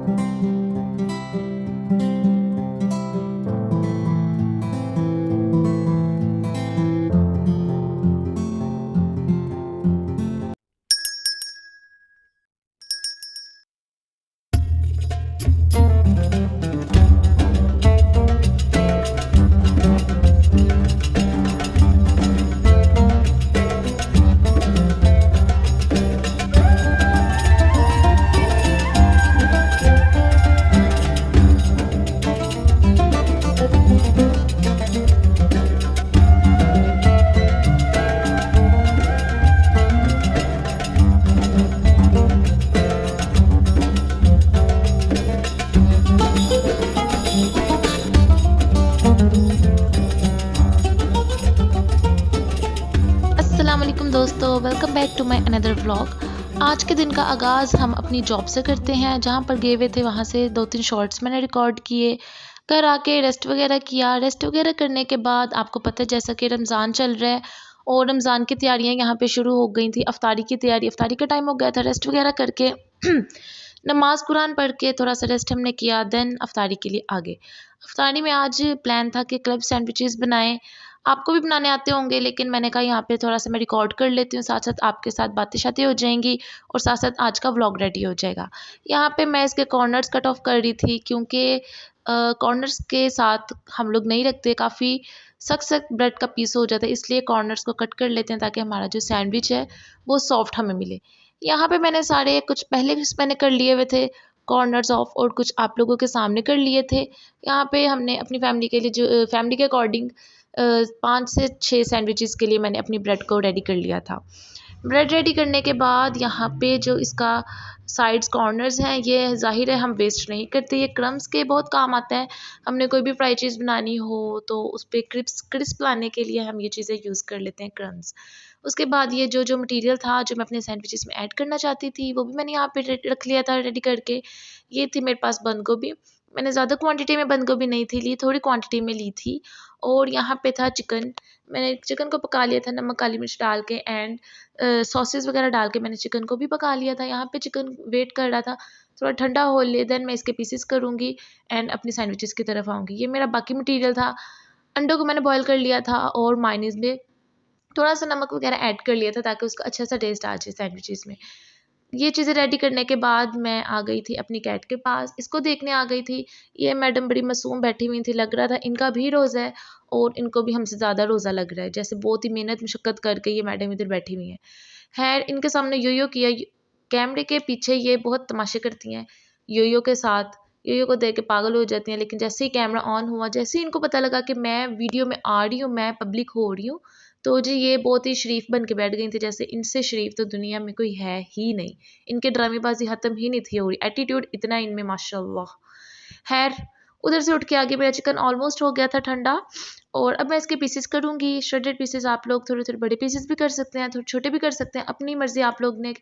अस्सलाम वालेकुम दोस्तों, welcome back to my another vlog. आज के दिन का आगाज़ हम अपनी जॉब से करते हैं। जहाँ पर गए हुए थे वहाँ से 2-3 शॉर्ट्स मैंने रिकॉर्ड किए। घर आके रेस्ट वगैरह किया। रेस्ट वगैरह करने के बाद आपको पता है जैसा कि रमज़ान चल रहा है और रमज़ान की तैयारियाँ यहाँ पे शुरू हो गई थी। अफ्तारी की तैयारी, अफ्तारी का टाइम हो गया था। रेस्ट वगैरह करके नमाज़ कुरान पढ़ के थोड़ा सा रेस्ट हमने किया, देन अफ्तारी के लिए आगे। अफ्तारी में आज प्लान था कि क्लब सैंडविचेस बनाएं। आपको भी बनाने आते होंगे, लेकिन मैंने कहा यहाँ पे थोड़ा सा मैं रिकॉर्ड कर लेती हूँ, साथ साथ आपके साथ बातें शातें हो जाएंगी और साथ साथ आज का व्लॉग रेडी हो जाएगा। यहाँ पे मैं इसके कॉर्नर्स कट ऑफ कर रही थी क्योंकि कॉर्नर्स के साथ हम लोग नहीं रखते, काफ़ी सख्त सख्त ब्रेड का पीस हो जाता है, इसलिए कॉर्नर्स को कट कर लेते हैं ताकि हमारा जो सैंडविच है वो सॉफ्ट हमें मिले। यहाँ पे मैंने सारे कुछ पहले मैंने कर लिए हुए थे कॉर्नर्स ऑफ और कुछ आप लोगों के सामने कर लिए थे। यहाँ पे हमने अपनी फैमिली के लिए जो फैमिली के अकॉर्डिंग 5 से 6 सैंडविचेस के लिए मैंने अपनी ब्रेड को रेडी कर लिया था। ब्रेड रेडी करने के बाद यहाँ पे जो इसका साइड्स कॉर्नर्स हैं, ये ज़ाहिर है हम वेस्ट नहीं करते, ये क्रम्स के बहुत काम आता है। हमने कोई भी फ्राई चीज़ बनानी हो तो उस पर क्रिस्प लाने के लिए हम ये चीज़ें यूज़ कर लेते हैं, क्रम्स। उसके बाद ये जो जो मटेरियल था जो मैं अपने सैंडविचेस में ऐड करना चाहती थी वो भी मैंने यहाँ पे रख लिया था रेडी करके। ये थी मेरे पास बंद गोभी। मैंने ज़्यादा क्वांटिटी में बंद गोभी नहीं थी ली, थोड़ी क्वांटिटी में ली थी। और यहाँ पे था चिकन। मैंने चिकन को पका लिया था नमक काली मिर्च डाल के एंड सॉसेस वगैरह डाल के मैंने चिकन को भी पका लिया था। यहाँ पे चिकन वेट कर रहा था थोड़ा ठंडा हो ले, देन मैं इसके पीसेस करूँगी एंड अपनी सैंडविचेस की तरफ आऊँगी। ये मेरा बाकी मटेरियल था। अंडों को मैंने बॉयल कर लिया था और मायोनीज में थोड़ा सा नमक वगैरह ऐड कर लिया था ताकि उसका अच्छा सा टेस्ट आ जाए सैंडविचेस में। ये चीज़ें रेडी करने के बाद मैं आ गई थी अपनी कैट के पास, इसको देखने आ गई थी। ये मैडम बड़ी मासूम बैठी हुई थी, लग रहा था इनका भी रोज़ा है और इनको भी हमसे ज़्यादा रोज़ा लग रहा है, जैसे बहुत ही मेहनत मशक्क़त करके ये मैडम इधर बैठी हुई हैं। खैर इनके सामने यो-यो किया, कैमरे के पीछे ये बहुत तमाशे करती हैं यो-यो के साथ, यो-यो को देख के पागल हो जाती हैं। लेकिन जैसे ही कैमरा ऑन हुआ, जैसे ही इनको पता लगा कि मैं वीडियो में आ रही हूँ, मैं पब्लिक हो रही हूँ, तो जी ये बहुत ही शरीफ बन के बैठ गई थी, जैसे इनसे शरीफ तो दुनिया में कोई है ही नहीं। इनके ड्रामेबाजी ख़त्म ही नहीं थी हो रही, एटीट्यूड इतना इनमें माशाल्लाह। खैर उधर से उठ के आगे मेरा चिकन ऑलमोस्ट हो गया था ठंडा और अब मैं इसके पीसेस करूँगी, श्रेडेड पीसेस। आप लोग थोड़े थोड़े बड़े पीसेस भी कर सकते हैं, थोड़े छोटे भी कर सकते हैं, अपनी मर्ज़ी आप लोग ने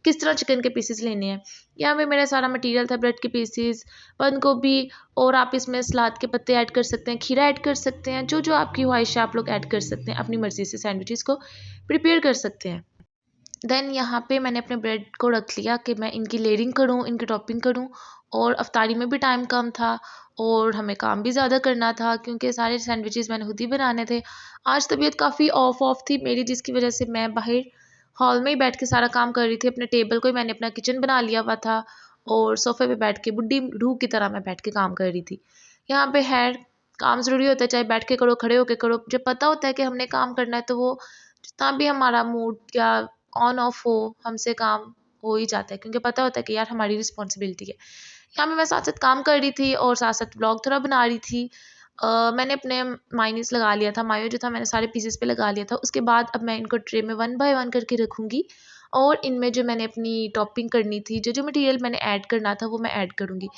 किस तरह चिकन के पीसेस लेने हैं। यहाँ पे मेरा सारा मटेरियल था, ब्रेड के पीसेस, बंद गोभी और आप इसमें सलाद के पत्ते ऐड कर सकते हैं, खीरा ऐड कर सकते हैं, जो जो आपकी ख्वाहिश है आप लोग ऐड कर सकते हैं, अपनी मर्ज़ी से सैंडविचेस को प्रिपेयर कर सकते हैं। देन यहाँ पे मैंने अपने ब्रेड को रख लिया कि मैं इनकी लेयरिंग करूँ, इनकी टॉपिंग करूँ। और अफ्तारी में भी टाइम कम था और हमें काम भी ज़्यादा करना था क्योंकि सारे सैंडविचेस मैंने खुद ही बनाने थे। आज तबीयत काफ़ी ऑफ थी मेरी, जिसकी वजह से मैं बाहर हॉल में ही बैठ के सारा काम कर रही थी। अपने टेबल को ही मैंने अपना किचन बना लिया हुआ था और सोफ़े पे बैठ के बुड्ढी रूह की तरह मैं बैठ के काम कर रही थी। यहाँ पे खैर काम ज़रूरी होता है, चाहे बैठ के करो, खड़े होके करो। जब पता होता है कि हमने काम करना है तो वो जितना भी हमारा मूड या ऑन ऑफ हो, हमसे काम हो ही जाता है क्योंकि पता होता है कि यार हमारी रिस्पॉन्सिबिलिटी है। यहाँ पे मैं साथ साथ काम कर रही थी और साथ साथ व्लॉग थोड़ा बना रही थी। मैंने अपने मायोनीज लगा लिया था, मायो जो था मैंने सारे पीसेस पे लगा लिया था। उसके बाद अब मैं इनको ट्रे में 1 बाय 1 करके रखूँगी और इनमें जो मैंने अपनी टॉपिंग करनी थी, जो जो मटेरियल मैंने ऐड करना था वो मैं ऐड करूँगी।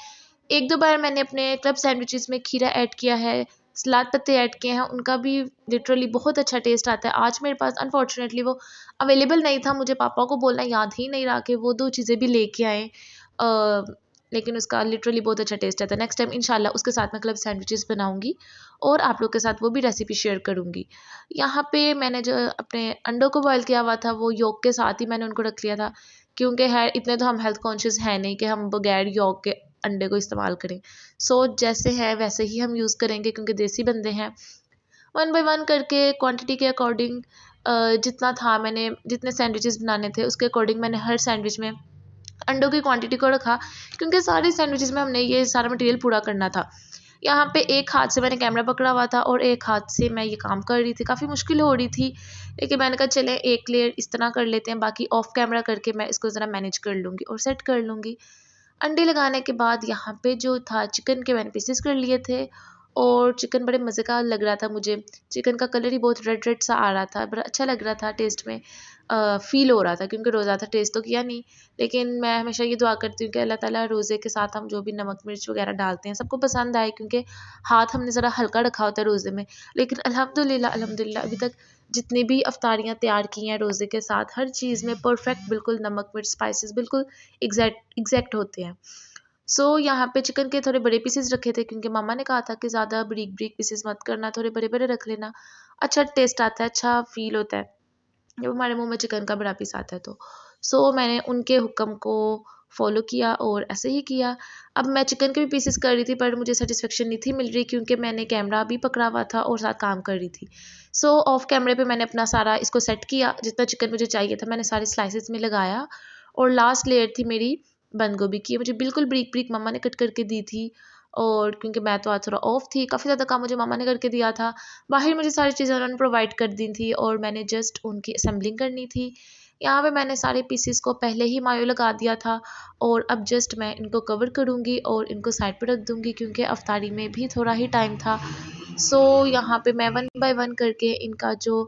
1-2 बार मैंने अपने क्लब सैंडविचेस में खीरा ऐड किया है, सलाद पत्ते ऐड किए हैं, उनका भी लिटरली बहुत अच्छा टेस्ट आता है। आज मेरे पास अनफॉर्चुनेटली वो अवेलेबल नहीं था, मुझे पापा को बोलना याद ही नहीं रहा कि वो 2 चीज़ें भी लेके आएँ। लेकिन उसका लिटरली बहुत अच्छा टेस्ट आता है। नेक्स्ट टाइम इंशाल्लाह उसके साथ मैं क्लब सैंडविचेस बनाऊँगी और आप लोग के साथ वो भी रेसिपी शेयर करूँगी। यहाँ पे मैंने जो अपने अंडों को बॉयल किया हुआ था वो योक के साथ ही मैंने उनको रख लिया था क्योंकि खैर इतने तो हम हेल्थ कॉन्शियस हैं नहीं कि हम बगैर योक के अंडे को इस्तेमाल करें। सो जैसे है वैसे ही हम यूज़ करेंगे क्योंकि देसी बंदे हैं। 1 बाय 1 करके क्वांटिटी के अकॉर्डिंग जितना था, मैंने जितने सैंडविचेस बनाने थे उसके अकॉर्डिंग मैंने हर सैंडविच में अंडों की क्वांटिटी को रखा, क्योंकि सारी सैंडविचेस में हमने ये सारा मटेरियल पूरा करना था। यहाँ पे एक हाथ से मैंने कैमरा पकड़ा हुआ था और एक हाथ से मैं ये काम कर रही थी। काफ़ी मुश्किल हो रही थी, लेकिन मैंने कहा चलें एक लेयर इस तरह कर लेते हैं, बाकी ऑफ कैमरा करके मैं इसको ज़रा मैनेज कर लूँगी और सेट कर लूँगी। अंडे लगाने के बाद यहाँ पे जो था चिकन के मैंने पीसेस कर लिए थे और चिकन बड़े मज़े का लग रहा था मुझे। चिकन का कलर ही बहुत रेड रेड सा आ रहा था, बड़ा अच्छा लग रहा था, टेस्ट में फ़ील हो रहा था, क्योंकि रोज़ा था, टेस्ट तो किया नहीं। लेकिन मैं हमेशा ये दुआ करती हूँ कि अल्लाह ताला रोज़े के साथ हम जो भी नमक मिर्च वगैरह डालते हैं सबको पसंद आए, क्योंकि हाथ हमने ज़रा हल्का रखा होता है रोज़े में। लेकिन अल्हम्दुलिल्लाह अल्हम्दुलिल्लाह अभी तक जितनी भी अफ्तारियाँ तैयार की हैं रोज़े के साथ, हर चीज़ में परफेक्ट बिल्कुल नमक मिर्च स्पाइसेस बिल्कुल एग्जैक्ट होते हैं। यहाँ पे चिकन के थोड़े बड़े पीसेस रखे थे, क्योंकि मामा ने कहा था कि ज़्यादा बारीक बारीक पीसेस मत करना, थोड़े बड़े बड़े रख लेना, अच्छा टेस्ट आता है, अच्छा फील होता है जब हमारे मुंह में चिकन का बड़ा पीस आता है तो। मैंने उनके हुक्म को फॉलो किया और ऐसे ही किया। अब मैं चिकन के भी पीसेस कर रही थी, पर मुझे सेटिस्फेक्शन नहीं थी मिल रही, क्योंकि मैंने कैमरा भी पकड़ा हुआ था और साथ काम कर रही थी। ऑफ कैमरे पे मैंने अपना सारा इसको सेट किया, जितना चिकन मुझे चाहिए था मैंने सारे स्लाइसेस में लगाया। और लास्ट लेयर थी मेरी बंद गोभी की, मुझे बिल्कुल ब्रीक ब्रीक मम्मा ने कट करके दी थी, और क्योंकि मैं तो आज थोड़ा ऑफ थी, काफ़ी ज़्यादा काम मुझे मामा ने करके दिया था। बाहर मुझे सारी चीज़ें उन्होंने प्रोवाइड कर दी थी और मैंने जस्ट उनकी असेंबलिंग करनी थी। यहाँ पे मैंने सारे पीसेस को पहले ही मायो लगा दिया था, और अब जस्ट मैं इनको कवर करूँगी और इनको साइड पर रख दूँगी, क्योंकि अफ्तारी में भी थोड़ा ही टाइम था। यहाँ पे मैं 1 बाय 1 करके इनका जो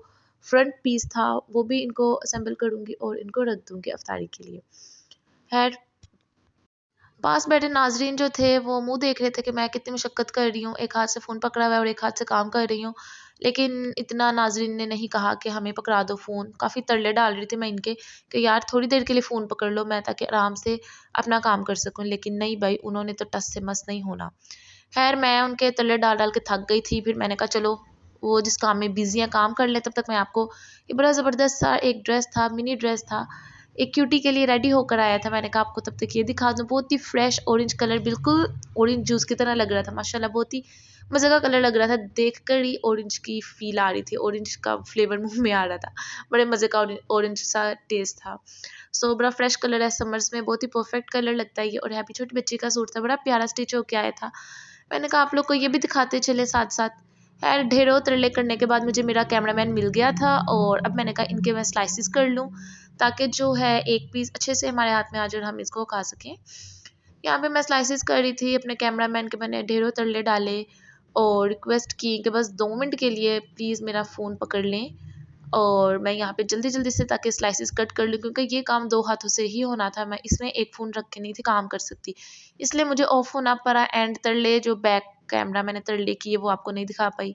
फ्रंट पीस था वो भी इनको असेंबल करूँगी और इनको रख दूँगी अफ्तारी के लिए। खैर, पास बैठे नाज़रीन जो थे वो मुँह देख रहे थे कि मैं कितनी मशक्क़त कर रही हूँ, एक हाथ से फ़ोन पकड़ा हुआ है और एक हाथ से काम कर रही हूँ। लेकिन इतना नाज़रीन ने नहीं कहा कि हमें पकड़ा दो फ़ोन। काफ़ी तरले डाल रही थी मैं इनके कि यार थोड़ी देर के लिए फ़ोन पकड़ लो मैं, ताकि आराम से अपना काम कर सकूँ। लेकिन नहीं भाई, उन्होंने तो टस से मस नहीं होना। खैर, मैं उनके तरले डाल के थक गई थी। फिर मैंने कहा चलो वो जिस काम में बिज़ी हैं काम कर लें, तब तक मैं आपको ये बड़ा ज़बरदस्त सा एक ड्रेस था, मिनी ड्रेस था, एक क्यूटी के लिए रेडी होकर आया था। मैंने कहा आपको तब तक ये दिखा दूँ। बहुत ही फ्रेश ऑरेंज कलर, बिल्कुल ऑरेंज जूस की तरह लग रहा था माशाल्लाह, बहुत ही मज़े का कलर लग रहा था। देख कर ही ऑरेंज की फ़ील आ रही थी, ऑरेंज का फ्लेवर मुँह में आ रहा था। बड़े मज़े का ऑरेंज सा टेस्ट था। बड़ा फ्रेश कलर है, समर्स में बहुत ही परफेक्ट कलर लगता है ये, और हैप्पी छोटी बच्ची का सूट था, बड़ा प्यारा स्टिच होके आया था। मैंने कहा आप लोग को ये भी दिखाते चले साथ-साथ। खैर, ढेरों तरले करने के बाद मुझे मेरा कैमरामैन मिल गया था, और अब मैंने कहा इनके मैं स्लाइसेस कर लूँ, ताकि जो है एक पीस अच्छे से हमारे हाथ में आ जाए और हम इसको खा सकें। यहाँ पे मैं स्लाइसेस कर रही थी, अपने कैमरामैन के मैंने ढेरों तरले डाले और रिक्वेस्ट की कि बस 2 मिनट के लिए प्लीज़ मेरा फ़ोन पकड़ लें, और मैं यहाँ पे जल्दी-जल्दी से ताकि स्लाइसेस कट कर लूँ, क्योंकि ये काम 2 हाथों से ही होना था। मैं इसमें एक फ़ोन रख के नहीं थी काम कर सकती, इसलिए मुझे ऑफ होना पड़ा। एंड तरले जो बैक कैमरा मैंने तरले किए वो आपको नहीं दिखा पाई।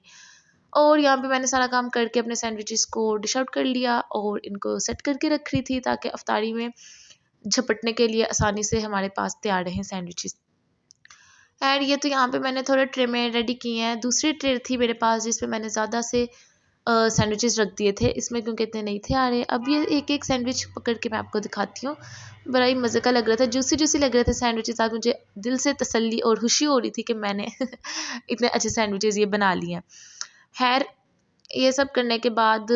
और यहाँ पे मैंने सारा काम करके अपने सैंडविचेस को डिश आउट कर लिया और इनको सेट करके रख रही थी, ताकि अफ्तारी में झपटने के लिए आसानी से हमारे पास तैयार रहें सैंडविचेस। खैर, ये तो यहाँ पे मैंने थोड़े ट्रे में रेडी किए हैं। दूसरी ट्रे थी मेरे पास जिसमें मैंने ज़्यादा से सैंडविचेस रख दिए थे, इसमें क्योंकि इतने नहीं थे आ रहे। अब ये एक-एक सैंडविच पकड़ के मैं आपको दिखाती हूँ। बड़ा ही मज़े का लग रहा था, जूसी-जूसी लग रहे थे सैंडविचेस। आज मुझे दिल से तसल्ली और खुशी हो रही थी कि मैंने इतने अच्छे सैंडविचेस ये बना लिए हैं। खैर, ये सब करने के बाद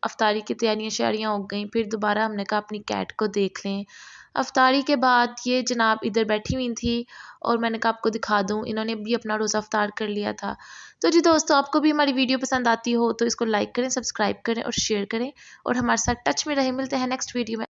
अफ्तारी की तैयारियाँ-श्यारियाँ हो गई। फिर दोबारा हमने कहा अपनी कैट को देख लें। अफ्तारी के बाद ये जनाब इधर बैठी हुई थी, और मैंने कहा आपको दिखा दूँ, इन्होंने भी अपना रोज़ा अफ्तार कर लिया था। तो जी दोस्तों, आपको भी हमारी वीडियो पसंद आती हो तो इसको लाइक करें, सब्सक्राइब करें और शेयर करें, और हमारे साथ टच में रहें। मिलते हैं नेक्स्ट वीडियो में।